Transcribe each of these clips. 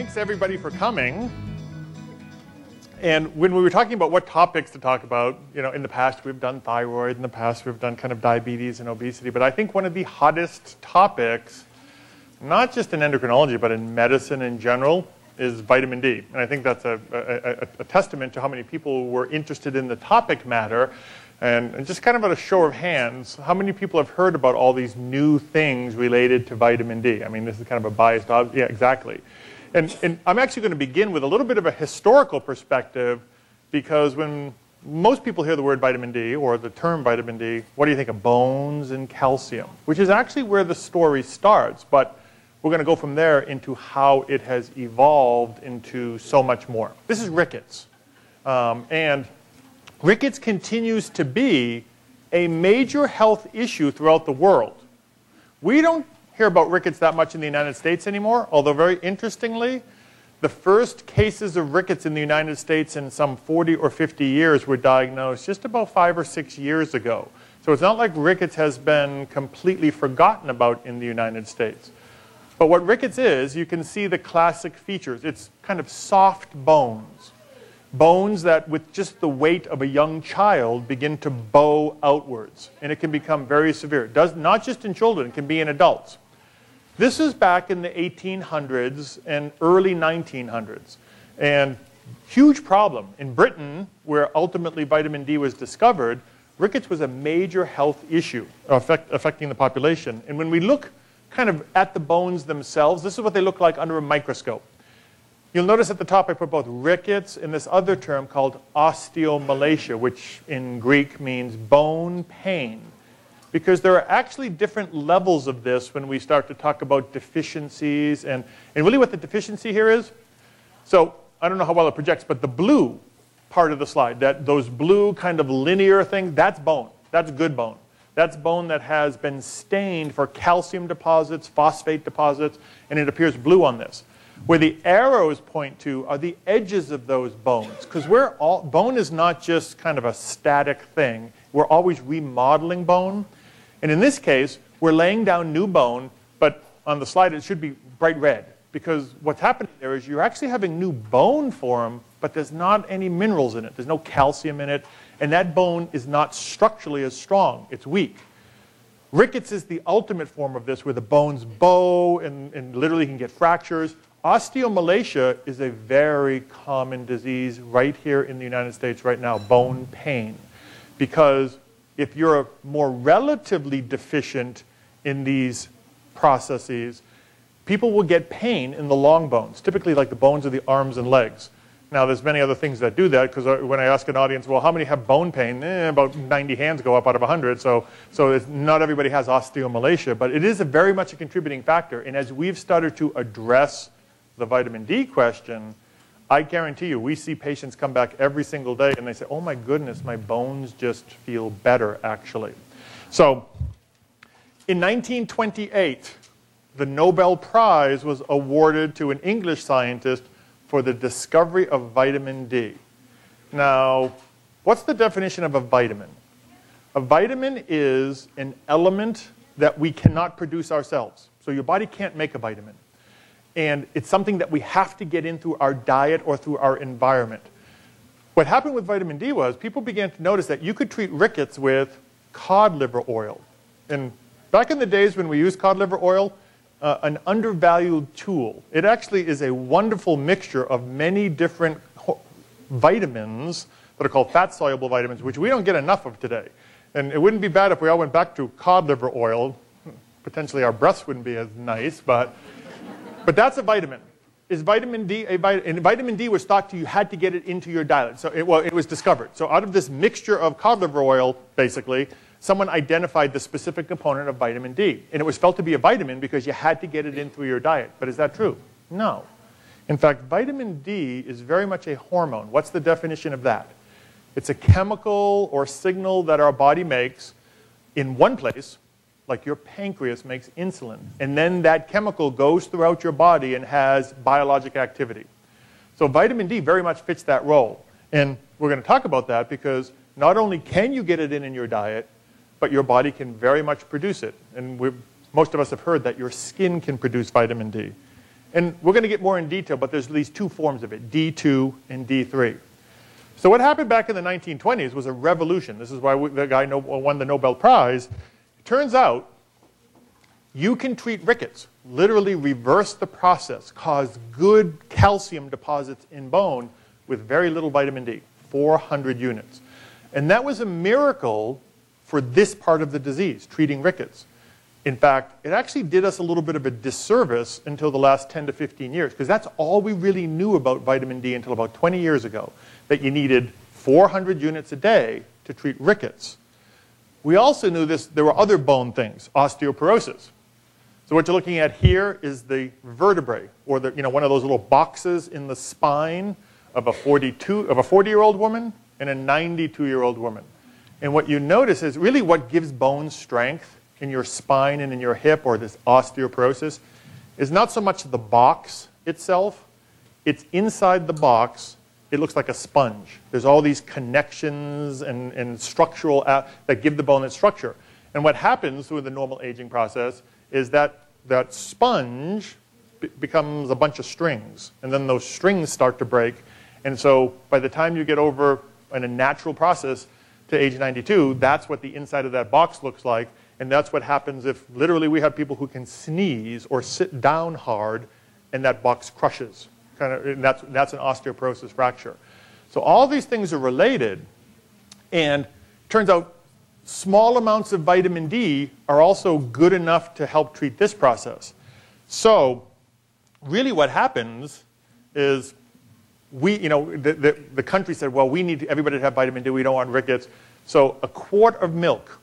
Thanks everybody for coming. And when we were talking about what topics to talk about, you know, in the past we've done thyroid, in the past we've done kind of diabetes and obesity, but I think one of the hottest topics, not just in endocrinology, but in medicine in general, is vitamin D. And I think that's a testament to how many people were interested in the topic matter. And just kind of at a show of hands, how many people have heard about all these new things related to vitamin D? I mean, this is kind of a biased, yeah, exactly. And I'm actually going to begin with a little bit of a historical perspective, because when most people hear the word vitamin D or the term vitamin D, what do you think of? Bones and calcium, which is actually where the story starts. But we're going to go from there into how it has evolved into so much more. This is Rickets. And Rickets continues to be a major health issue throughout the world. We don't hear about rickets that much in the United States anymore, although very interestingly, the first cases of rickets in the United States in some 40 or 50 years were diagnosed just about 5 or 6 years ago. So it's not like rickets has been completely forgotten about in the United States. But what rickets is, you can see the classic features. It's kind of soft bones. Bones that with just the weight of a young child begin to bow outwards. And it can become very severe. It does not just in children, it can be in adults. This is back in the 1800s and early 1900s. And huge problem. In Britain, where ultimately vitamin D was discovered, rickets was a major health issue affecting the population. And when we look kind of at the bones themselves, this is what they look like under a microscope. You'll notice at the top I put both rickets and this other term called Osteomalacia, which in Greek means bone pain. Because there are actually different levels of this when we start to talk about deficiencies. And really what the deficiency here is, so I don't know how well it projects, but the blue part of the slide, those blue kind of linear things, that's bone. That's good bone. That's bone that has been stained for calcium deposits, phosphate deposits, and it appears blue on this. Where the arrows point to are the edges of those bones. Because bone is not just kind of a static thing. We're always remodeling bone. And in this case, we're laying down new bone, but on the slide it should be bright red. Because what's happening there is you're actually having new bone form, but there's not any minerals in it. There's no calcium in it. And that bone is not structurally as strong. It's weak. Rickets is the ultimate form of this, where the bones bow and literally can get fractures. Osteomalacia is a very common disease right here in the United States right now, bone pain. Because if you're more relatively deficient in these processes, people will get pain in the long bones, typically like the bones of the arms and legs. Now, there's many other things that do that, because when I ask an audience, well, how many have bone pain? About 90 hands go up out of 100, so not everybody has osteomalacia, but it is very much a contributing factor. And as we've started to address the vitamin D question, I guarantee you, we see patients come back every single day and they say, oh my goodness, my bones just feel better, actually. So, in 1928, the Nobel Prize was awarded to an English scientist for the discovery of vitamin D. Now, what's the definition of a vitamin? A vitamin is an element that we cannot produce ourselves. So your body can't make a vitamin. And it's something that we have to get in through our diet or through our environment. What happened with vitamin D was people began to notice that you could treat rickets with cod liver oil. And back in the days when we used cod liver oil, an undervalued tool. It actually is a wonderful mixture of many different vitamins that are called fat-soluble vitamins, which we don't get enough of today. And it wouldn't be bad if we all went back to cod liver oil. Potentially our breaths wouldn't be as nice, but that's a vitamin. Is vitamin D a vitamin? And vitamin D was thought you had to get it into your diet. So it was discovered. So out of this mixture of cod liver oil, basically, someone identified the specific component of vitamin D. And it was felt to be a vitamin because you had to get it in through your diet. But is that true? No. In fact, vitamin D is very much a hormone. What's the definition of that? It's a chemical or signal that our body makes in one place, like your pancreas makes insulin. And then that chemical goes throughout your body and has biologic activity. So vitamin D very much fits that role. And we're going to talk about that because not only can you get it in your diet, but your body can very much produce it. And most of us have heard that your skin can produce vitamin D. And we're going to get more in detail, but there's at least two forms of it, D2 and D3. So what happened back in the 1920s was a revolution. This is why the guy won the Nobel Prize. It turns out you can treat rickets, literally reverse the process, cause good calcium deposits in bone with very little vitamin D, 400 units. And that was a miracle for this part of the disease, treating rickets. In fact, it actually did us a little bit of a disservice until the last 10 to 15 years, because that's all we really knew about vitamin D until about 20 years ago, that you needed 400 units a day to treat rickets. We also knew there were other bone things, osteoporosis. So what you're looking at here is the vertebrae, or one of those little boxes in the spine of a 40-year-old woman and a 92-year-old woman. And what you notice is really what gives bone strength in your spine and in your hip, or this osteoporosis, is not so much the box itself. It's inside the box. It looks like a sponge. There's all these connections and structural that give the bone its structure. And what happens through the normal aging process is that that sponge becomes a bunch of strings, and then those strings start to break. And so by the time you get over in a natural process to age 92, that's what the inside of that box looks like. And that's what happens if literally we have people who can sneeze or sit down hard and that box crushes. And that's an osteoporosis fracture. So all these things are related, and it turns out small amounts of vitamin D are also good enough to help treat this process. So really what happens is the country said, well, we need everybody to have vitamin D. We don't want rickets. So a quart of milk,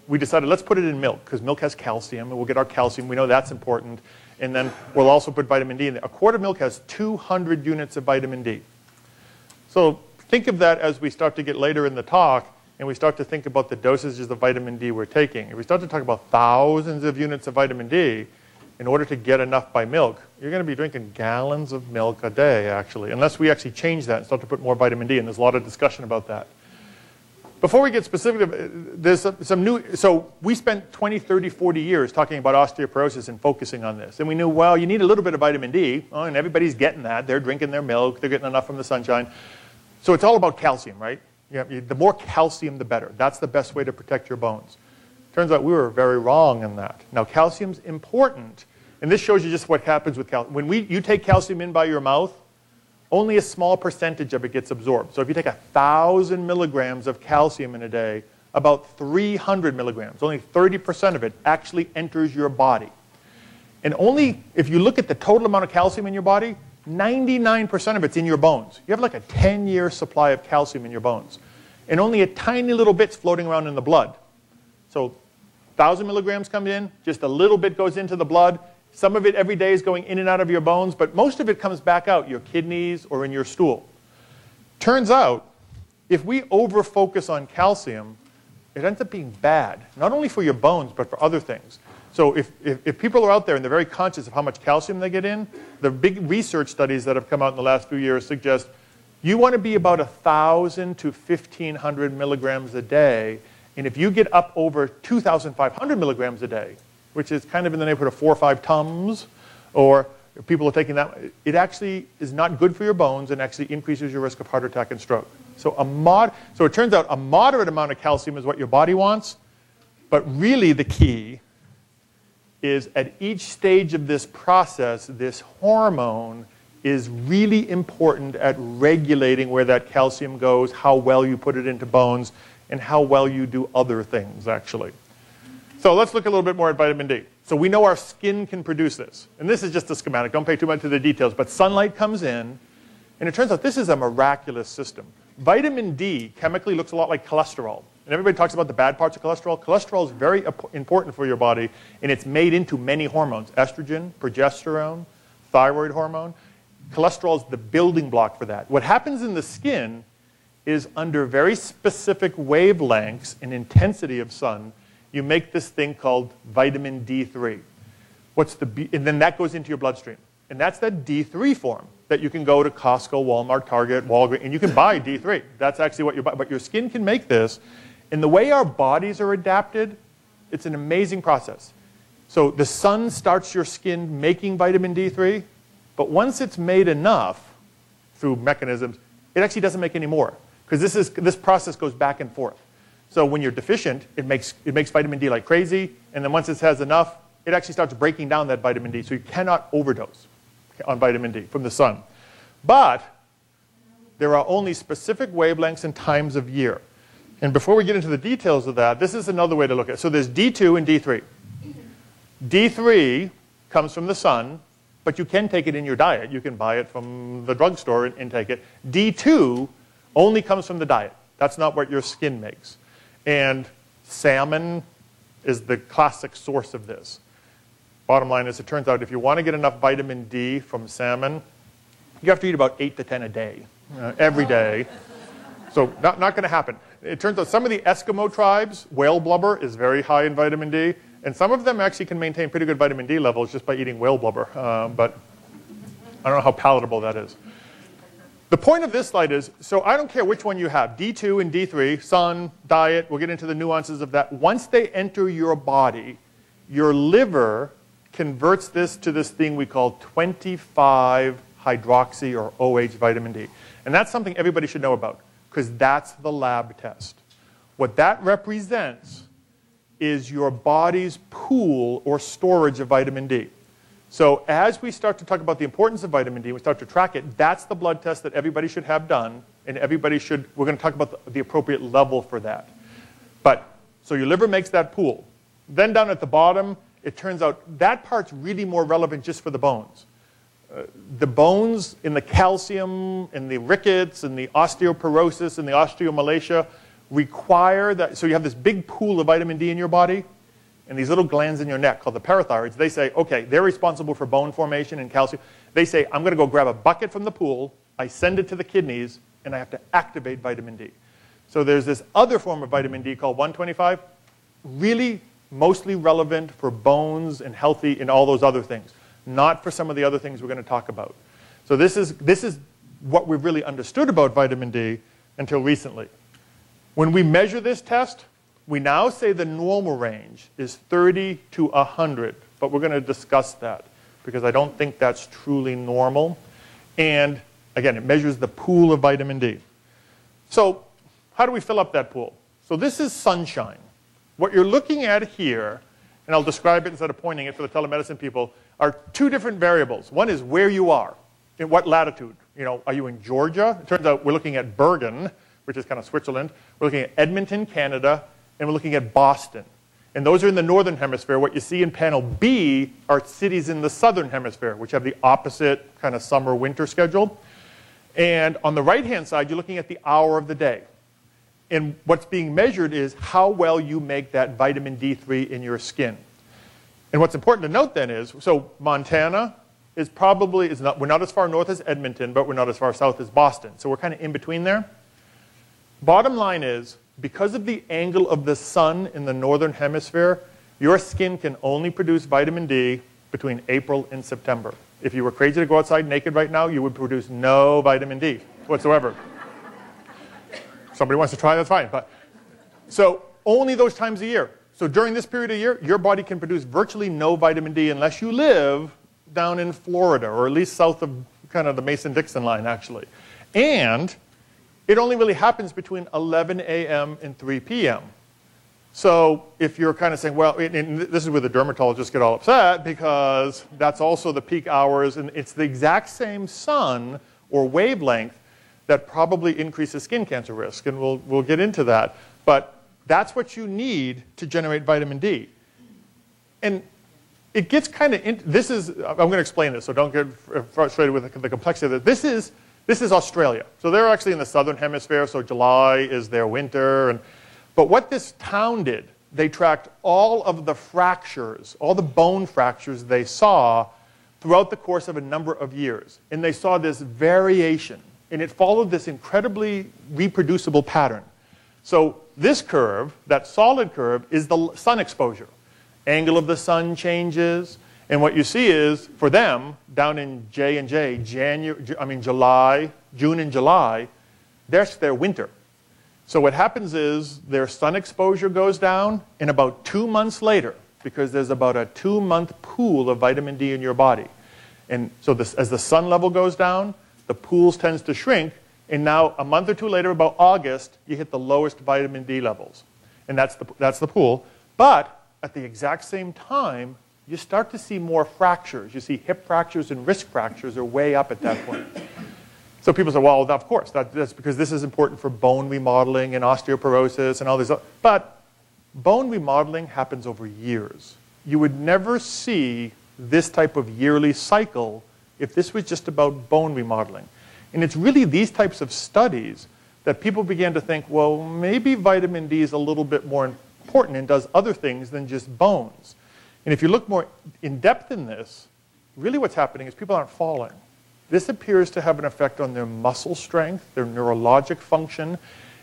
we decided let's put it in milk, because milk has calcium, and we'll get our calcium. We know that's important. And then we'll also put vitamin D in there. A quart of milk has 200 units of vitamin D. So think of that as we start to get later in the talk, and we start to think about the dosages of vitamin D we're taking. If we start to talk about thousands of units of vitamin D, in order to get enough by milk, you're going to be drinking gallons of milk a day, actually, unless we actually change that and start to put more vitamin D, and there's a lot of discussion about that. Before we get specific, there's some new, so we spent 20, 30, 40 years talking about osteoporosis and focusing on this. And we knew, well, you need a little bit of vitamin D, and everybody's getting that. They're drinking their milk. They're getting enough from the sunshine. So it's all about calcium, right? The more calcium, the better. That's the best way to protect your bones. Turns out we were very wrong in that. Now, calcium's important, and this shows you just what happens with calcium. When you take calcium in by your mouth, only a small percentage of it gets absorbed. So if you take 1,000 milligrams of calcium in a day, about 300 milligrams, only 30% of it actually enters your body. And only, if you look at the total amount of calcium in your body, 99% of it's in your bones. You have like a 10-year supply of calcium in your bones. And only a tiny little bit's floating around in the blood. So 1,000 milligrams comes in, just a little bit goes into the blood. Some of it every day is going in and out of your bones, but most of it comes back out, your kidneys or in your stool. Turns out, if we over-focus on calcium, it ends up being bad, not only for your bones, but for other things. So if people are out there and they're very conscious of how much calcium they get in, the big research studies that have come out in the last few years suggest you want to be about 1,000 to 1,500 milligrams a day, and if you get up over 2,500 milligrams a day, which is kind of in the neighborhood of 4 or 5 tums, or if people are taking that, it actually is not good for your bones and actually increases your risk of heart attack and stroke. So it turns out a moderate amount of calcium is what your body wants, but really the key is at each stage of this process, this hormone is really important at regulating where that calcium goes, how well you put it into bones, and how well you do other things, actually. So let's look a little bit more at vitamin D. So we know our skin can produce this. And this is just a schematic. Don't pay too much to the details. But sunlight comes in, and it turns out this is a miraculous system. Vitamin D chemically looks a lot like cholesterol. And everybody talks about the bad parts of cholesterol. Cholesterol is very important for your body, and it's made into many hormones. Estrogen, progesterone, thyroid hormone. Cholesterol is the building block for that. What happens in the skin is under very specific wavelengths and intensity of sun, you make this thing called vitamin D3. And then that goes into your bloodstream. And that's that D3 form that you can go to Costco, Walmart, Target, Walgreens, and you can buy D3. That's actually what you buy. But your skin can make this. And the way our bodies are adapted, it's an amazing process. So the sun starts your skin making vitamin D3, But once it's made enough through mechanisms, it actually doesn't make any more. Because this process goes back and forth. So when you're deficient, it makes vitamin D like crazy. And then once it has enough, it actually starts breaking down that vitamin D. So you cannot overdose on vitamin D from the sun. But there are only specific wavelengths and times of year. And before we get into the details of that, this is another way to look at it. So there's D2 and D3. D3 comes from the sun, but you can take it in your diet. You can buy it from the drugstore and take it. D2 only comes from the diet. That's not what your skin makes. And salmon is the classic source of this. Bottom line is, it turns out if you want to get enough vitamin D from salmon, you have to eat about 8 to 10 a day, every day. So not going to happen. It turns out some of the Eskimo tribes, whale blubber is very high in vitamin D. And some of them actually can maintain pretty good vitamin D levels just by eating whale blubber. But I don't know how palatable that is. The point of this slide is, so I don't care which one you have, D2 and D3, sun, diet, we'll get into the nuances of that. Once they enter your body, your liver converts this to this thing we call 25-hydroxy or OH vitamin D. And that's something everybody should know about, because that's the lab test. What that represents is your body's pool or storage of vitamin D. So as we start to talk about the importance of vitamin D, we start to track it, that's the blood test that everybody should have done, and everybody should, we're going to talk about the appropriate level for that. But, so your liver makes that pool. Then down at the bottom, it turns out that part's really more relevant just for the bones. The bones in the calcium, in the rickets, and the osteoporosis, and the osteomalacia require that, so you have this big pool of vitamin D in your body, and these little glands in your neck called the parathyroids, they say, okay, they're responsible for bone formation and calcium. They say, I'm going to go grab a bucket from the pool, I send it to the kidneys, and I have to activate vitamin D. So there's this other form of vitamin D called 125, really mostly relevant for bones and healthy and all those other things, not for some of the other things we're going to talk about. So this is what we've really understood about vitamin D until recently. When we measure this test, we now say the normal range is 30 to 100, but we're going to discuss that because I don't think that's truly normal. And again, it measures the pool of vitamin D. So how do we fill up that pool? So this is sunshine. What you're looking at here, and I'll describe it instead of pointing it for the telemedicine people, are two different variables. One is where you are, in what latitude. You know, are you in Georgia? It turns out we're looking at Bergen, which is kind of Switzerland. We're looking at Edmonton, Canada, and we're looking at Boston. And those are in the northern hemisphere. What you see in panel B are cities in the southern hemisphere, which have the opposite kind of summer-winter schedule. And on the right-hand side, you're looking at the hour of the day. And what's being measured is how well you make that vitamin D3 in your skin. And what's important to note then is, so Montana is probably, we're not as far north as Edmonton, but we're not as far south as Boston. So we're kind of in between there. Bottom line is, because of the angle of the sun in the northern hemisphere, your skin can only produce vitamin D between April and September. If you were crazy to go outside naked right now, you would produce no vitamin D whatsoever. Somebody wants to try, that's fine. But, so only those times a year. So during this period of year, your body can produce virtually no vitamin D unless you live down in Florida, or at least south of kind of the Mason-Dixon line, actually. And it only really happens between 11 a.m. and 3 p.m. So if you're kind of saying, well, and this is where the dermatologists get all upset, because that's also the peak hours, and it's the exact same sun or wavelength that probably increases skin cancer risk, and we'll get into that. But that's what you need to generate vitamin D. And it gets kind of, I'm going to explain this, so don't get frustrated with the complexity of it. This is Australia. So they're actually in the southern hemisphere, so July is their winter. But what this town did, they tracked all of the fractures, all the bone fractures they saw throughout the course of a number of years. And they saw this variation. And it followed this incredibly reproducible pattern. So this curve, that solid curve, is the sun exposure. Angle of the sun changes. And what you see is, for them, down in J&J, July, June and July, that's their winter. So what happens is their sun exposure goes down, and about 2 months later, because there's about a 2-month pool of vitamin D in your body, And so as the sun level goes down, the pools tends to shrink, and now a month or two later, about August, you hit the lowest vitamin D levels. And that's the pool. But at the exact same time, you start to see more fractures. You see hip fractures and wrist fractures are way up at that point. So people say, well, of course, that's because this is important for bone remodeling and osteoporosis and all these. But bone remodeling happens over years. You would never see this type of yearly cycle if this was just about bone remodeling. And it's really these types of studies that people began to think, well, maybe vitamin D is a little bit more important and does other things than just bones. And if you look more in depth in this, really what's happening is people aren't falling. This appears to have an effect on their muscle strength, their neurologic function,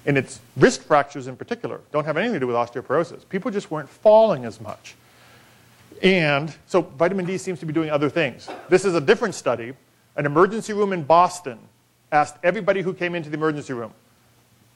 and its wrist fractures in particular don't have anything to do with osteoporosis. People just weren't falling as much. And so vitamin D seems to be doing other things. This is a different study. An emergency room in Boston asked everybody who came into the emergency room,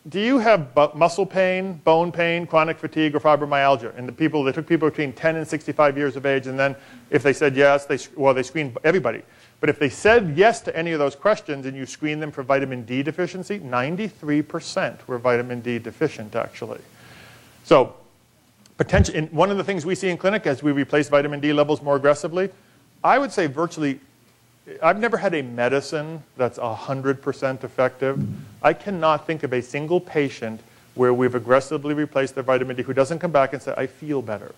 do you have muscle pain, bone pain, chronic fatigue, or fibromyalgia? And they took people between 10 and 65 years of age, and then if they said yes, they screened everybody. But if they said yes to any of those questions and you screened them for vitamin D deficiency, 93% were vitamin D deficient, actually. So one of the things we see in clinic as we replace vitamin D levels more aggressively, I would say virtually, I've never had a medicine that's 100% effective. I cannot think of a single patient where we've aggressively replaced their vitamin D who doesn't come back and say, I feel better.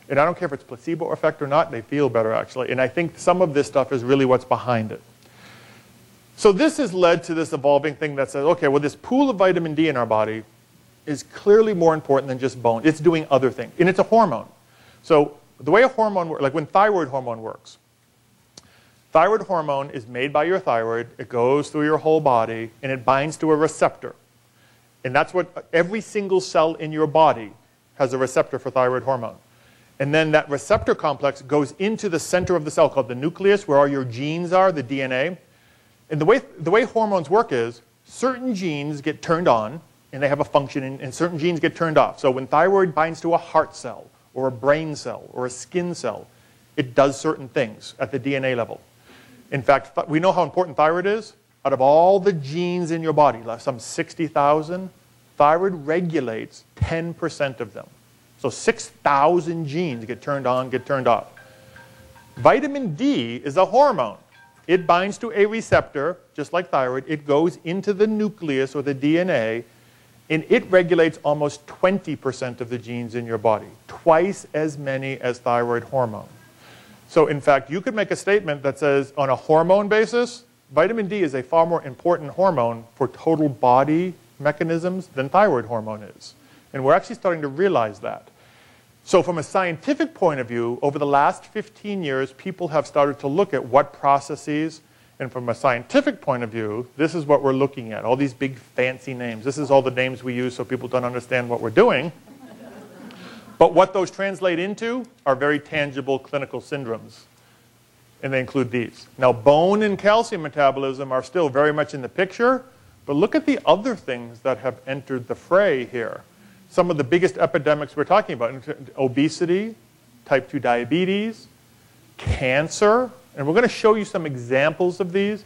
And I don't care if it's placebo effect or not, they feel better actually. And I think some of this stuff is really what's behind it. So this has led to this evolving thing that says, okay, well this pool of vitamin D in our body is clearly more important than just bone. It's doing other things. And it's a hormone. So the way a hormone works, like when thyroid hormone works, thyroid hormone is made by your thyroid, it goes through your whole body, and it binds to a receptor. And that's what every single cell in your body has a receptor for thyroid hormone. And then that receptor complex goes into the center of the cell called the nucleus, where all your genes are, the DNA. And the way hormones work is certain genes get turned on, and they have a function, and certain genes get turned off. So when thyroid binds to a heart cell, or a brain cell, or a skin cell, it does certain things at the DNA level. In fact, we know how important thyroid is. Out of all the genes in your body, some 60,000, thyroid regulates 10% of them. So 6,000 genes get turned on, get turned off. Vitamin D is a hormone. It binds to a receptor, just like thyroid. It goes into the nucleus or the DNA, and it regulates almost 20% of the genes in your body, twice as many as thyroid hormone. So in fact, you could make a statement that says, on a hormone basis, vitamin D is a far more important hormone for total body mechanisms than thyroid hormone is. And we're actually starting to realize that. So from a scientific point of view, over the last 15 years, people have started to look at what processes, and from a scientific point of view, this is what we're looking at, all these big fancy names. This is all the names we use so people don't understand what we're doing. But what those translate into are very tangible clinical syndromes, and they include these. Now, bone and calcium metabolism are still very much in the picture, but look at the other things that have entered the fray here. Some of the biggest epidemics we're talking about: obesity, type 2 diabetes, cancer, and we're going to show you some examples of these.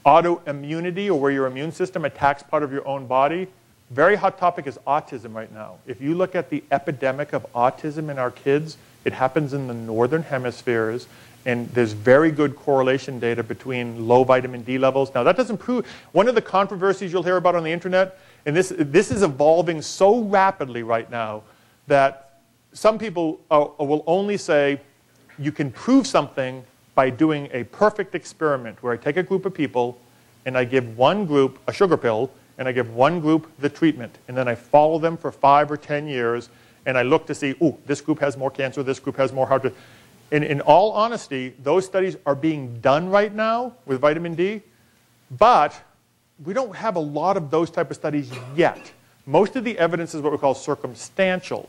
Autoimmunity, or where your immune system attacks part of your own body. Very hot topic is autism right now. If you look at the epidemic of autism in our kids, it happens in the northern hemispheres, and there's very good correlation data between low vitamin D levels. Now that doesn't prove, one of the controversies you'll hear about on the internet, and this is evolving so rapidly right now that some people will only say you can prove something by doing a perfect experiment where I take a group of people and I give one group a sugar pill and I give one group the treatment, and then I follow them for 5 or 10 years and I look to see, ooh, this group has more cancer, this group has more heart disease. And in all honesty, those studies are being done right now with vitamin D, but we don't have a lot of those type of studies yet. Most of the evidence is what we call circumstantial.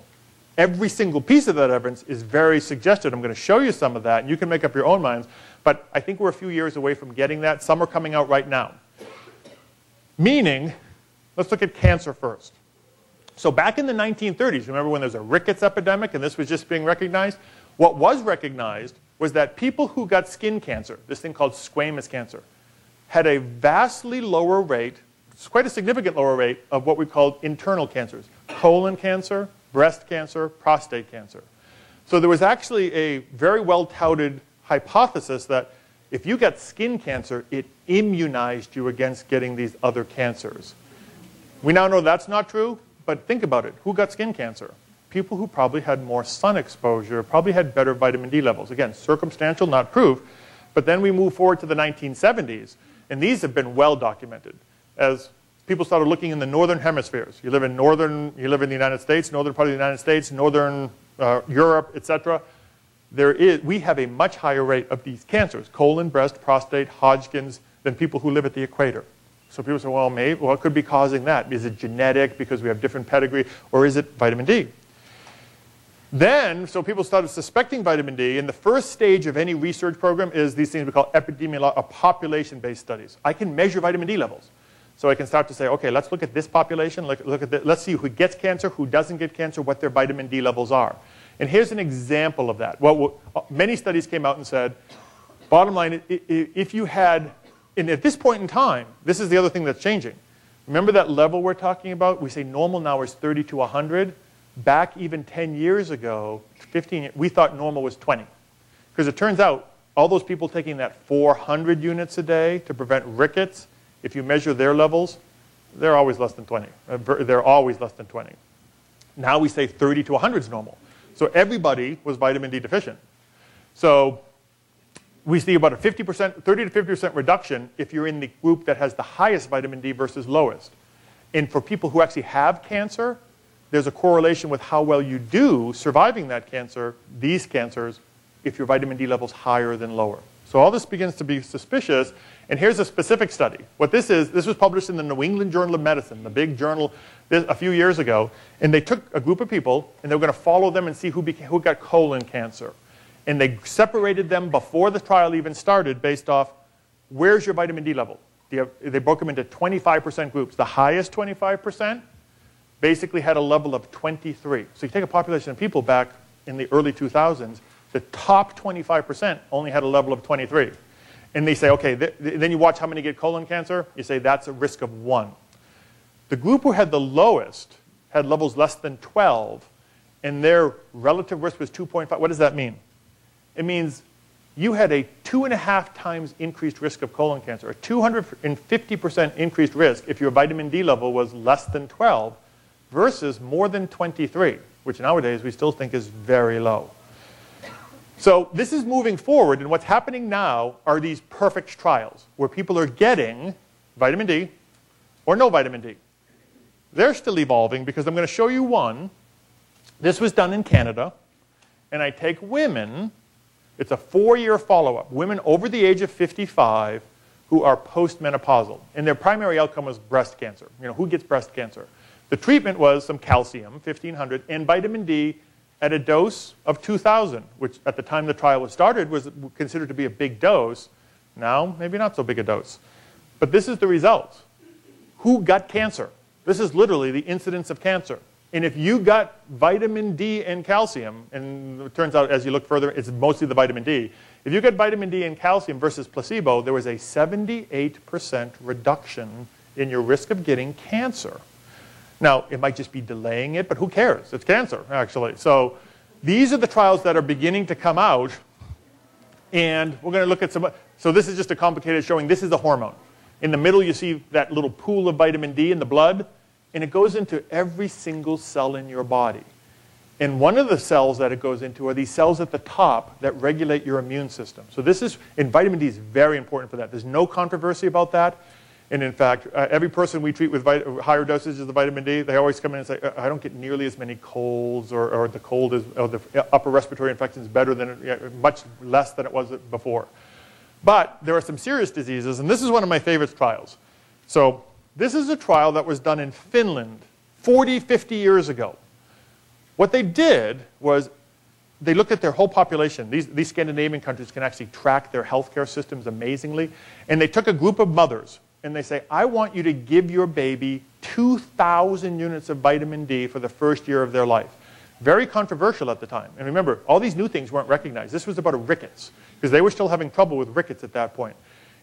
Every single piece of that evidence is very suggestive. I'm going to show you some of that, and you can make up your own minds. But I think we're a few years away from getting that. Some are coming out right now. Meaning, let's look at cancer first. So back in the 1930s, remember when there was a Rickets epidemic and this was just being recognized? What was recognized was that people who got skin cancer, this thing called squamous cancer, had a vastly lower rate, it's quite a significant lower rate, of what we called internal cancers. Colon cancer, breast cancer, prostate cancer. So there was actually a very well-touted hypothesis that if you got skin cancer, it immunized you against getting these other cancers. We now know that's not true, but think about it. Who got skin cancer? People who probably had more sun exposure, probably had better vitamin D levels. Again, circumstantial, not proof. But then we move forward to the 1970s, and these have been well documented. As people started looking in the northern hemispheres, you live in the United States, northern part of the United States, northern Europe, etc. We have a much higher rate of these cancers, colon, breast, prostate, Hodgkin's, than people who live at the equator. So people say, well, maybe, what could be causing that? Is it genetic because we have different pedigree, or is it vitamin D? Then, so people started suspecting vitamin D, and the first stage of any research program is these things we call epidemiological or population-based studies. I can measure vitamin D levels. So I can start to say, okay, let's look at this population, let's see who gets cancer, who doesn't get cancer, what their vitamin D levels are. And here's an example of that. Well, many studies came out and said, bottom line, if you had, and at this point in time, this is the other thing that's changing. Remember that level we're talking about? We say normal now is 30 to 100. Back even 10 years ago, 15, we thought normal was 20. Because it turns out, all those people taking that 400 units a day to prevent rickets, if you measure their levels, they're always less than 20. They're always less than 20. Now we say 30 to 100 is normal. So everybody was vitamin D deficient. So we see about a 50%, 30 to 50% reduction if you're in the group that has the highest vitamin D versus lowest. And for people who actually have cancer, there's a correlation with how well you do surviving that cancer, these cancers, if your vitamin D level's higher than lower. So all this begins to be suspicious. And here's a specific study. What this is, this was published in the New England Journal of Medicine, the big journal, a few years ago. And they took a group of people, and they were going to follow them and see who got colon cancer. And they separated them before the trial even started based off, where's your vitamin D level? They broke them into 25% groups. The highest 25% basically had a level of 23. So you take a population of people back in the early 2000s, the top 25% only had a level of 23. And they say, okay, then you watch how many get colon cancer. You say that's a risk of 1. The group who had the lowest had levels less than 12, and their relative risk was 2.5. What does that mean? It means you had a 2.5 times increased risk of colon cancer, a 250% increased risk if your vitamin D level was less than 12 versus more than 23, which nowadays we still think is very low. So this is moving forward, and what's happening now are these perfect trials where people are getting vitamin D or no vitamin D. They're still evolving because I'm going to show you one. This was done in Canada, and I take women, it's a 4-year follow-up, women over the age of 55 who are postmenopausal, and their primary outcome was breast cancer. You know, who gets breast cancer? The treatment was some calcium, 1,500, and vitamin D at a dose of 2,000, which at the time the trial was started was considered to be a big dose. Now, maybe not so big a dose. But this is the result. Who got cancer? This is literally the incidence of cancer. And if you got vitamin D and calcium, and it turns out as you look further, it's mostly the vitamin D. If you got vitamin D and calcium versus placebo, there was a 78% reduction in your risk of getting cancer. Now, it might just be delaying it, but who cares? It's cancer, actually. So these are the trials that are beginning to come out. And we're going to look at some. So this is just a complicated showing. This is the hormone. In the middle, you see that little pool of vitamin D in the blood. And it goes into every single cell in your body. And one of the cells that it goes into are these cells at the top that regulate your immune system. So this is, and vitamin D is very important for that. There's no controversy about that. And in fact, every person we treat with higher dosages of vitamin D, they always come in and say, I don't get nearly as many colds, or the cold is, or the upper respiratory infection is better than, much less than it was before. But there are some serious diseases, and this is one of my favorite trials. So this is a trial that was done in Finland 40, 50 years ago. What they did was they looked at their whole population. These Scandinavian countries can actually track their healthcare systems amazingly. And they took a group of mothers, and they say, I want you to give your baby 2,000 units of vitamin D for the first year of their life. Very controversial at the time. And remember, all these new things weren't recognized. This was about a rickets, because they were still having trouble with rickets at that point.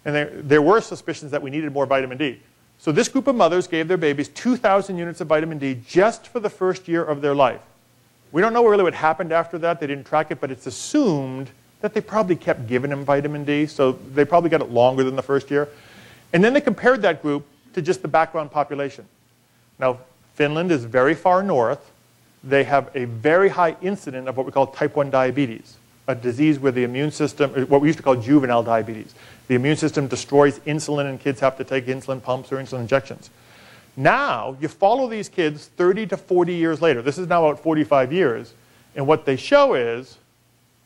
And there were suspicions that we needed more vitamin D. So this group of mothers gave their babies 2,000 units of vitamin D just for the first year of their life. We don't know really what happened after that. They didn't track it, but it's assumed that they probably kept giving them vitamin D, so they probably got it longer than the first year. And then they compared that group to just the background population. Now, Finland is very far north. They have a very high incidence of what we call type 1 diabetes, a disease where the immune system, what we used to call juvenile diabetes. The immune system destroys insulin and kids have to take insulin pumps or insulin injections. Now, you follow these kids 30 to 40 years later. This is now about 45 years. And what they show is,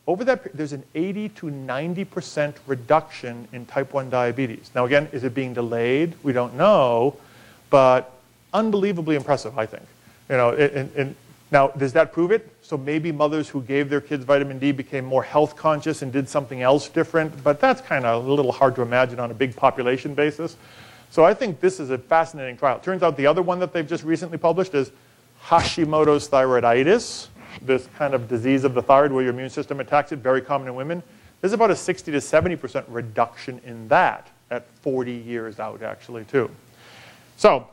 over that, there's an 80 to 90% reduction in type 1 diabetes. Now again, is it being delayed? We don't know, but unbelievably impressive, I think. You know, now, does that prove it? So maybe mothers who gave their kids vitamin D became more health conscious and did something else different, but that's kind of a little hard to imagine on a big population basis. So I think this is a fascinating trial. It turns out the other one that they've just recently published is Hashimoto's thyroiditis, this kind of disease of the thyroid where your immune system attacks it, very common in women. There's about a 60 to 70% reduction in that at 40 years out, actually, too. So,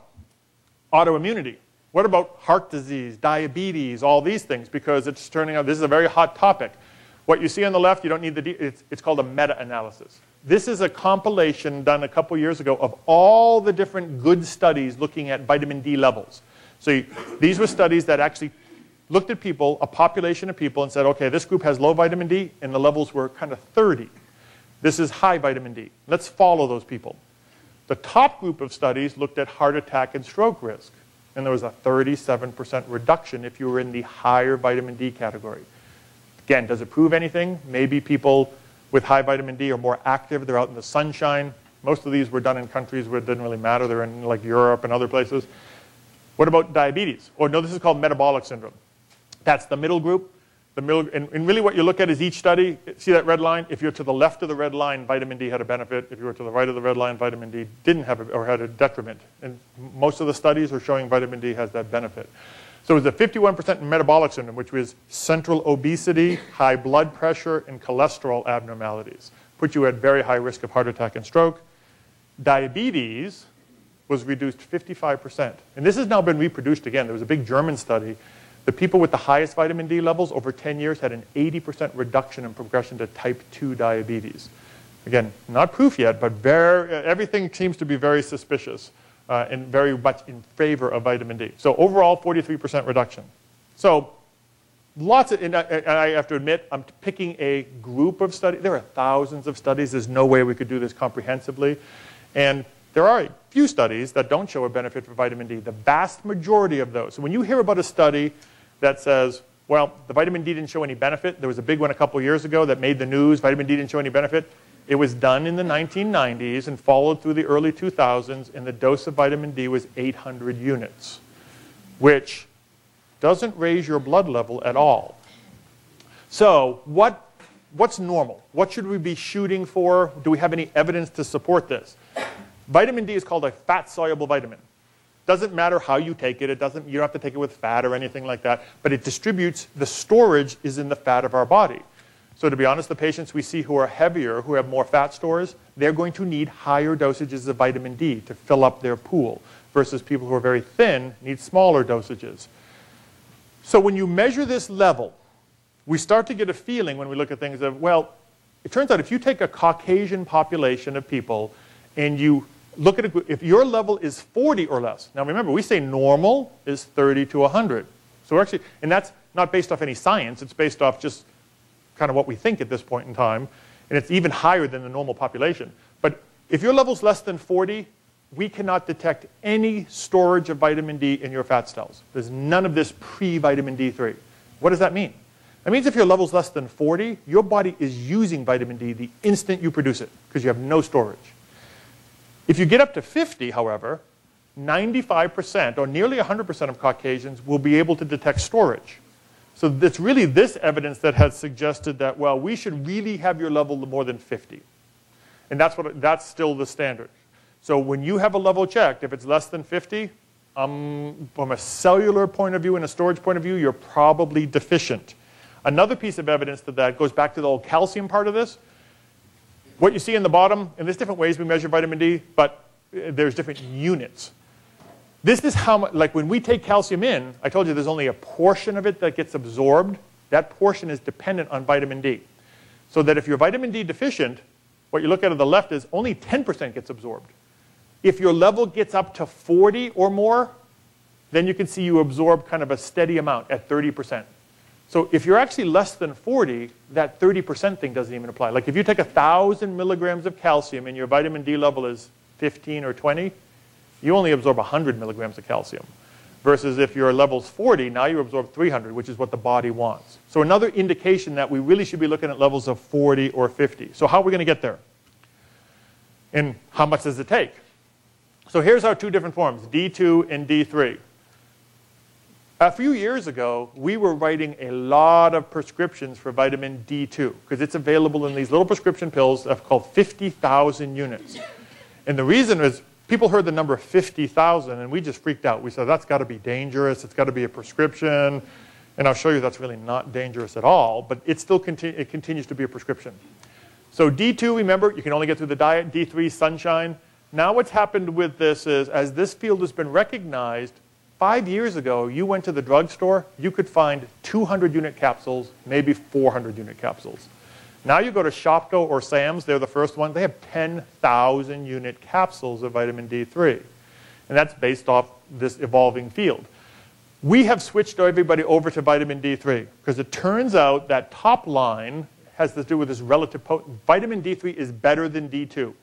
autoimmunity. What about heart disease, diabetes, all these things? Because it's turning out, this is a very hot topic. What you see on the left, you don't need it's called a meta-analysis. This is a compilation done a couple years ago of all the different good studies looking at vitamin D levels. So these were studies that actually looked at people, a population of people, and said, okay, this group has low vitamin D, and the levels were kind of 30. This is high vitamin D. Let's follow those people. The top group of studies looked at heart attack and stroke risk. And there was a 37% reduction if you were in the higher vitamin D category. Again, does it prove anything? Maybe people with high vitamin D are more active. They're out in the sunshine. Most of these were done in countries where it didn't really matter. They're in like Europe and other places. What about diabetes? Oh, no, this is called metabolic syndrome. That's the middle group. And really what you look at is each study. See that red line? If you're to the left of the red line, vitamin D had a benefit. If you were to the right of the red line, vitamin D didn't have or had a detriment. And most of the studies are showing vitamin D has that benefit. So it was a 51% in metabolic syndrome, which was central obesity, high blood pressure, and cholesterol abnormalities. Put you at very high risk of heart attack and stroke. Diabetes was reduced 55%. And this has now been reproduced again. There was a big German study. The people with the highest vitamin D levels over 10 years had an 80% reduction in progression to type 2 diabetes. Again, not proof yet, but everything seems to be very suspicious and very much in favor of vitamin D. So overall, 43% reduction. So lots of, and I have to admit, I'm picking a group of studies. There are thousands of studies. There's no way we could do this comprehensively. And there are a few studies that don't show a benefit for vitamin D. The vast majority of those. So when you hear about a study that says, well, the vitamin D didn't show any benefit. There was a big one a couple years ago that made the news. Vitamin D didn't show any benefit. It was done in the 1990s and followed through the early 2000s, and the dose of vitamin D was 800 units, which doesn't raise your blood level at all. So what's normal? What should we be shooting for? Do we have any evidence to support this? Vitamin D is called a fat-soluble vitamin. Doesn't matter how you take it. You don't have to take it with fat or anything like that. But it distributes, the storage is in the fat of our body. So to be honest, the patients we see who are heavier, who have more fat stores, they're going to need higher dosages of vitamin D to fill up their pool, versus people who are very thin need smaller dosages. So when you measure this level, we start to get a feeling when we look at things of, well, it turns out if you take a Caucasian population of people and you look at it, if your level is 40 or less. Now remember, we say normal is 30 to 100. So we're actually, and that's not based off any science, it's based off just kind of what we think at this point in time. And it's even higher than the normal population. But if your level's less than 40, we cannot detect any storage of vitamin D in your fat cells. There's none of this pre-vitamin D3. What does that mean? That means if your level's less than 40, your body is using vitamin D the instant you produce it, because you have no storage. If you get up to 50, however, 95% or nearly 100% of Caucasians will be able to detect storage. So it's really this evidence that has suggested that, well, we should really have your level more than 50. And that's still the standard. So when you have a level checked, if it's less than 50, from a cellular point of view and a storage point of view, you're probably deficient. Another piece of evidence to that goes back to the whole calcium part of this. What you see in the bottom, and there's different ways we measure vitamin D, but there's different units. This is how much, like when we take calcium in, I told you there's only a portion of it that gets absorbed. That portion is dependent on vitamin D. So that if you're vitamin D deficient, what you look at on the left is only 10% gets absorbed. If your level gets up to 40 or more, then you can see you absorb kind of a steady amount at 30%. So if you're actually less than 40, that 30% thing doesn't even apply. Like if you take 1,000 milligrams of calcium and your vitamin D level is 15 or 20, you only absorb 100 milligrams of calcium. Versus if your level's 40, now you absorb 300, which is what the body wants. So another indication that we really should be looking at levels of 40 or 50. So how are we going to get there? And how much does it take? So here's our two different forms, D2 and D3. A few years ago, we were writing a lot of prescriptions for vitamin D2 because it's available in these little prescription pills that are called 50,000 units. And the reason is people heard the number 50,000 and we just freaked out. We said, that's got to be dangerous. It's got to be a prescription. And I'll show you that's really not dangerous at all, but it still continues to be a prescription. So D2, remember, you can only get through the diet. D3, sunshine. Now what's happened with this is, as this field has been recognized, 5 years ago, you went to the drugstore, you could find 200 unit capsules, maybe 400 unit capsules. Now you go to Shopko or Sam's, they're the first one, they have 10,000 unit capsules of vitamin D3. And that's based off this evolving field. We have switched everybody over to vitamin D3 because it turns out that top line has to do with this relative potency. Vitamin D3 is better than D2.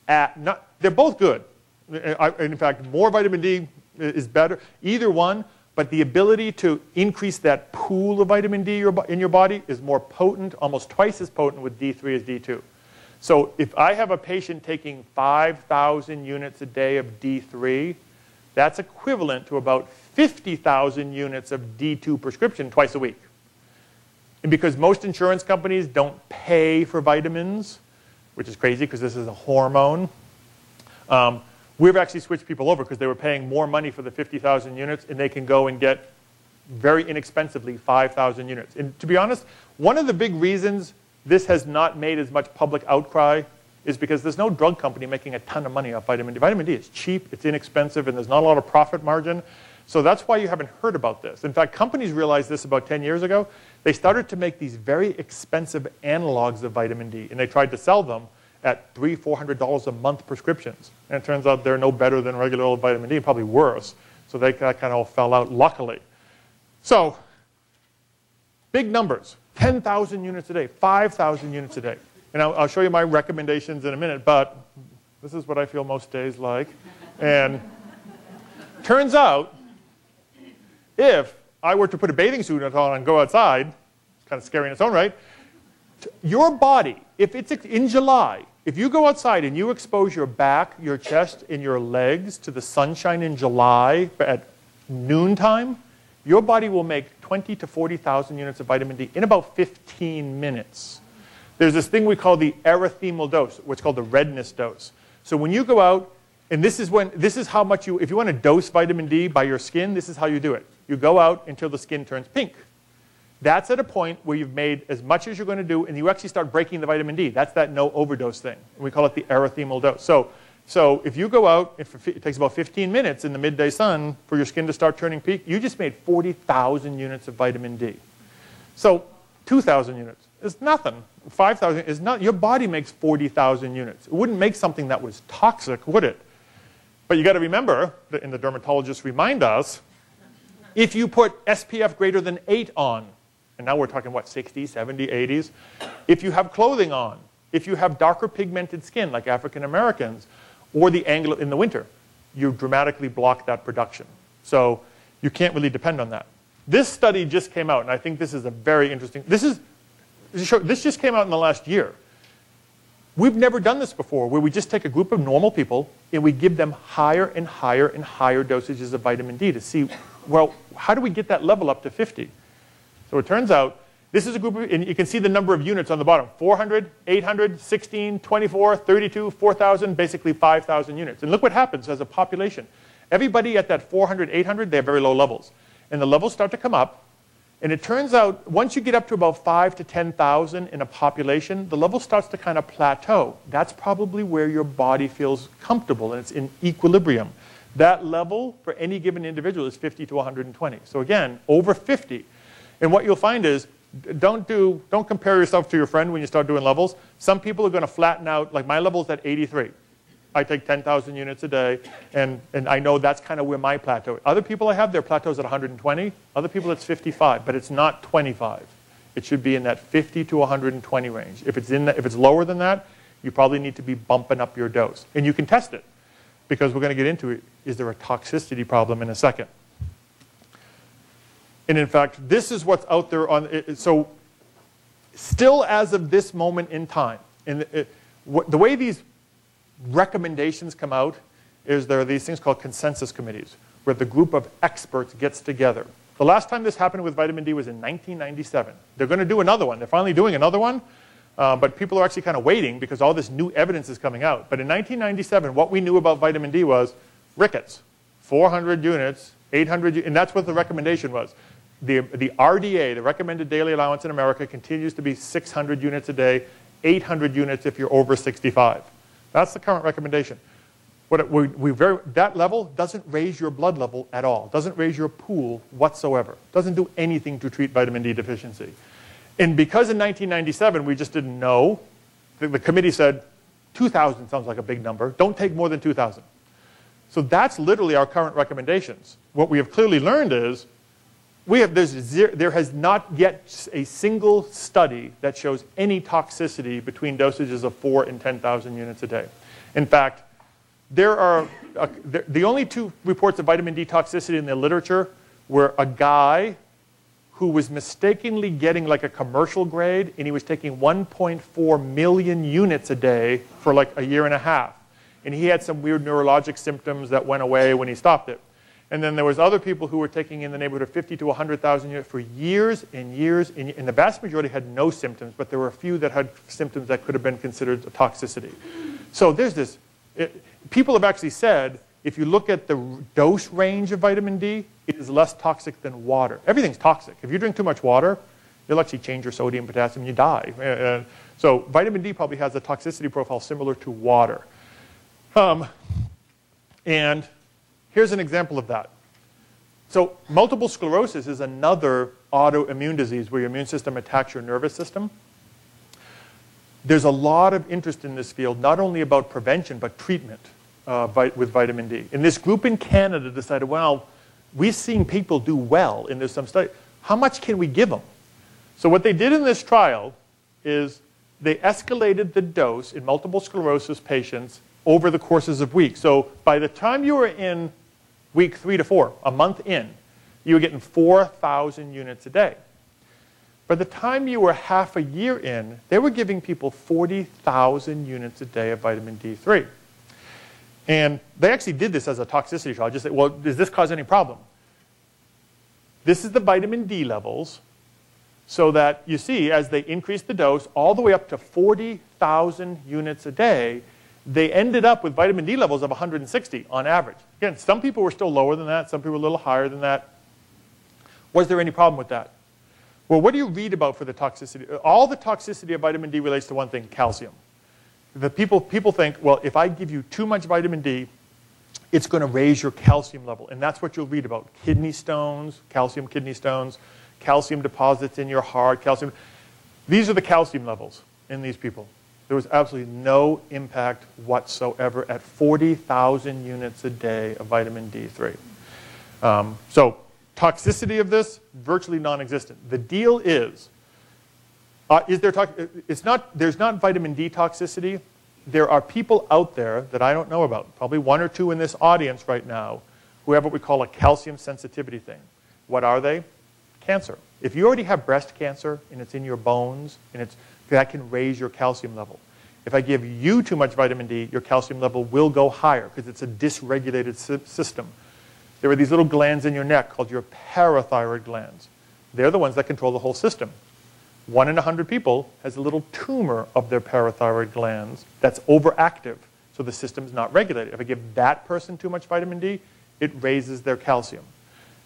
They're both good. In fact, more vitamin D is better, either one, but the ability to increase that pool of vitamin D in your body is more potent, almost twice as potent with D3 as D2. So if I have a patient taking 5,000 units a day of D3, that's equivalent to about 50,000 units of D2 prescription twice a week. And because most insurance companies don't pay for vitamins, which is crazy because this is a hormone, we've actually switched people over because they were paying more money for the 50,000 units and they can go and get very inexpensively 5,000 units. And to be honest, one of the big reasons this has not made as much public outcry is because there's no drug company making a ton of money off vitamin D. Vitamin D is cheap, it's inexpensive, and there's not a lot of profit margin. So that's why you haven't heard about this. In fact, companies realized this about 10 years ago. They started to make these very expensive analogs of vitamin D, and they tried to sell them at $300, $400 a month prescriptions. And it turns out they're no better than regular old vitamin D, probably worse. So that kind of all fell out, luckily. So, big numbers, 10,000 units a day, 5,000 units a day. And I'll show you my recommendations in a minute, but this is what I feel most days like. And turns out, if I were to put a bathing suit on and go outside, it's kind of scary in its own right, your body, if it's in July, if you go outside and you expose your back, your chest, and your legs to the sunshine in July at noontime, your body will make 20 to 40,000 units of vitamin D in about 15 minutes. There's this thing we call the erythemal dose, what's called the redness dose. So when you go out, and this is how much if you want to dose vitamin D by your skin, this is how you do it. You go out until the skin turns pink. That's at a point where you've made as much as you're going to do, and you actually start breaking the vitamin D. That's that no overdose thing. We call it the erythemal dose. So if you go out, it takes about 15 minutes in the midday sun for your skin to start turning pink, you just made 40,000 units of vitamin D. So 2,000 units is nothing. 5,000 is not. Your body makes 40,000 units. It wouldn't make something that was toxic, would it? But you got to remember, and the dermatologists remind us, if you put SPF greater than 8 on, and now we're talking, what, 60s, 70s, 80s, if you have clothing on, if you have darker pigmented skin like African Americans, or the angle in the winter, you dramatically block that production. So you can't really depend on that. This study just came out, and I think this is a very interesting, this just came out in the last year. We've never done this before, where we just take a group of normal people and we give them higher and higher and higher dosages of vitamin D to see, well, how do we get that level up to 50? So it turns out, this is a group of, and you can see the number of units on the bottom, 400, 800, 16, 24, 32, 4,000, basically 5,000 units. And look what happens as a population. Everybody at that 400, 800, they have very low levels. And the levels start to come up. And it turns out, once you get up to about 5 to 10,000 in a population, the level starts to kind of plateau. That's probably where your body feels comfortable, and it's in equilibrium. That level for any given individual is 50 to 120. So again, over 50. And what you'll find is, don't compare yourself to your friend when you start doing levels. Some people are going to flatten out, like my level's at 83. I take 10,000 units a day, and I know that's kind of where my plateau is. Other people I have, their plateau's at 120. Other people, it's 55, but it's not 25. It should be in that 50 to 120 range. If it's lower than that, you probably need to be bumping up your dose. And you can test it, because we're going to get into it. Is there a toxicity problem in a second? And in fact, this is what's out there on it. So still as of this moment in time, the way these recommendations come out is there are these things called consensus committees, where the group of experts gets together. The last time this happened with vitamin D was in 1997. They're going to do another one. They're finally doing another one, but people are actually kind of waiting because all this new evidence is coming out. But in 1997, what we knew about vitamin D was rickets, 400 units, 800, and that's what the recommendation was. The RDA, the recommended daily allowance in America, continues to be 600 units a day, 800 units if you're over 65. That's the current recommendation. That level doesn't raise your blood level at all. Doesn't raise your pool whatsoever. Doesn't do anything to treat vitamin D deficiency. And because in 1997 we just didn't know, the committee said 2,000 sounds like a big number. Don't take more than 2,000. So that's literally our current recommendations. What we have clearly learned is there has not yet a single study that shows any toxicity between dosages of 4 and 10,000 units a day. In fact, the only 2 reports of vitamin D toxicity in the literature were a guy who was mistakenly getting like a commercial grade, and he was taking 1.4 million units a day for like a year and a half. And he had some weird neurologic symptoms that went away when he stopped it. And then there was other people who were taking in the neighborhood of 50 to 100,000 units for years and years, and the vast majority had no symptoms, but there were a few that had symptoms that could have been considered a toxicity. So there's this, people have actually said, if you look at the dose range of vitamin D, it is less toxic than water. Everything's toxic. If you drink too much water, you'll actually change your sodium, potassium, and you die. So vitamin D probably has a toxicity profile similar to water. And here's an example of that. So multiple sclerosis is another autoimmune disease where your immune system attacks your nervous system. There's a lot of interest in this field, not only about prevention, but treatment with vitamin D. And this group in Canada decided, well, we've seen people do well, and there's some study. How much can we give them? So what they did in this trial is they escalated the dose in multiple sclerosis patients over the courses of weeks. So by the time you were in week 3 to 4, a month in, you were getting 4,000 units a day. By the time you were half a year in, they were giving people 40,000 units a day of vitamin D3. And they actually did this as a toxicity trial. Just say, well, does this cause any problem? This is the vitamin D levels, so that you see as they increased the dose all the way up to 40,000 units a day, they ended up with vitamin D levels of 160 on average. Again, some people were still lower than that, some people were a little higher than that. Was there any problem with that? Well, what do you read about for the toxicity? All the toxicity of vitamin D relates to one thing, calcium. People think, well, if I give you too much vitamin D, it's going to raise your calcium level. And that's what you'll read about. Kidney stones, calcium kidney stones, calcium deposits in your heart, calcium. These are the calcium levels in these people. There was absolutely no impact whatsoever at 40,000 units a day of vitamin D3. So toxicity of this, virtually non-existent. The deal is there's not vitamin D toxicity. There are people out there that I don't know about, probably 1 or 2 in this audience right now, who have what we call a calcium sensitivity thing. What are they? Cancer. If you already have breast cancer and it's in your bones, and that can raise your calcium level. If I give you too much vitamin D, your calcium level will go higher because it's a dysregulated system. There are these little glands in your neck called your parathyroid glands. They're the ones that control the whole system. 1 in 100 people has a little tumor of their parathyroid glands that's overactive, so the system's not regulated. If I give that person too much vitamin D, it raises their calcium.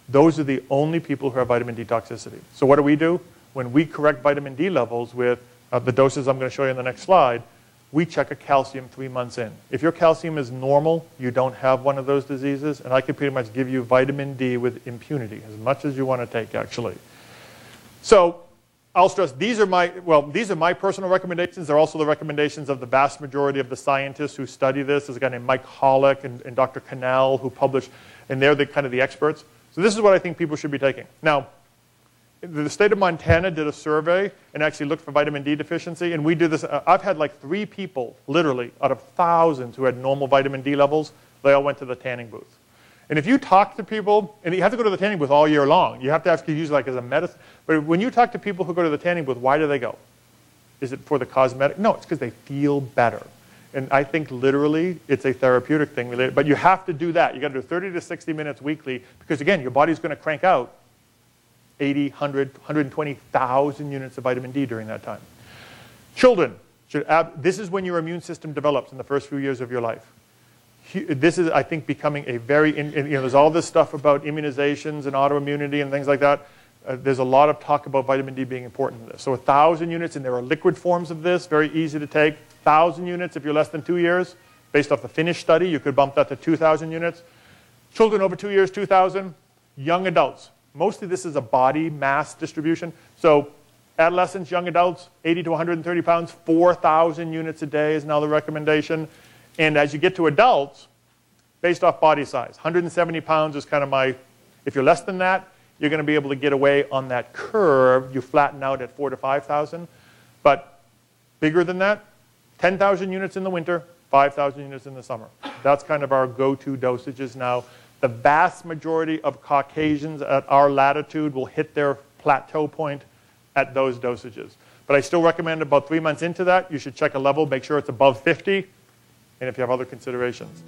Those are the only people who have vitamin D toxicity. So what do? When we correct vitamin D levels with the doses I'm going to show you in the next slide, we check a calcium 3 months in. If your calcium is normal, you don't have one of those diseases, and I can pretty much give you vitamin D with impunity, as much as you want to take, actually. So I'll stress, these are my personal recommendations. They're also the recommendations of the vast majority of the scientists who study this. There's a guy named Mike Hollick and Dr. Cannell who publish, and they're kind of the experts. So this is what I think people should be taking. Now, the state of Montana did a survey and actually looked for vitamin D deficiency, and we do this. I've had like 3 people, literally, out of thousands who had normal vitamin D levels. They all went to the tanning booth. And if you talk to people, and you have to go to the tanning booth all year long. You have to actually use it like as a medicine. But when you talk to people who go to the tanning booth, why do they go? Is it for the cosmetic? No, it's because they feel better. And I think literally it's a therapeutic thing related. But you have to do that. You got to do 30 to 60 minutes weekly because, again, your body's going to crank out 80, 100, 120,000 units of vitamin D during that time. Children, this is when your immune system develops in the first few years of your life. This is, I think, becoming a very, there's all this stuff about immunizations and autoimmunity and things like that. There's a lot of talk about vitamin D being important in this. So 1,000 units, and there are liquid forms of this, very easy to take. 1,000 units if you're less than 2 years. Based off the Finnish study, you could bump that to 2,000 units. Children over 2 years, 2,000. Young adults. Mostly this is a body mass distribution. So adolescents, young adults, 80 to 130 pounds, 4,000 units a day is now the recommendation. And as you get to adults, based off body size, 170 pounds is kind of if you're less than that, you're going to be able to get away on that curve. You flatten out at 4,000 to 5,000. But bigger than that, 10,000 units in the winter, 5,000 units in the summer. That's kind of our go-to dosages now. The vast majority of Caucasians at our latitude will hit their plateau point at those dosages. But I still recommend about 3 months into that, you should check a level, make sure it's above 50, and if you have other considerations.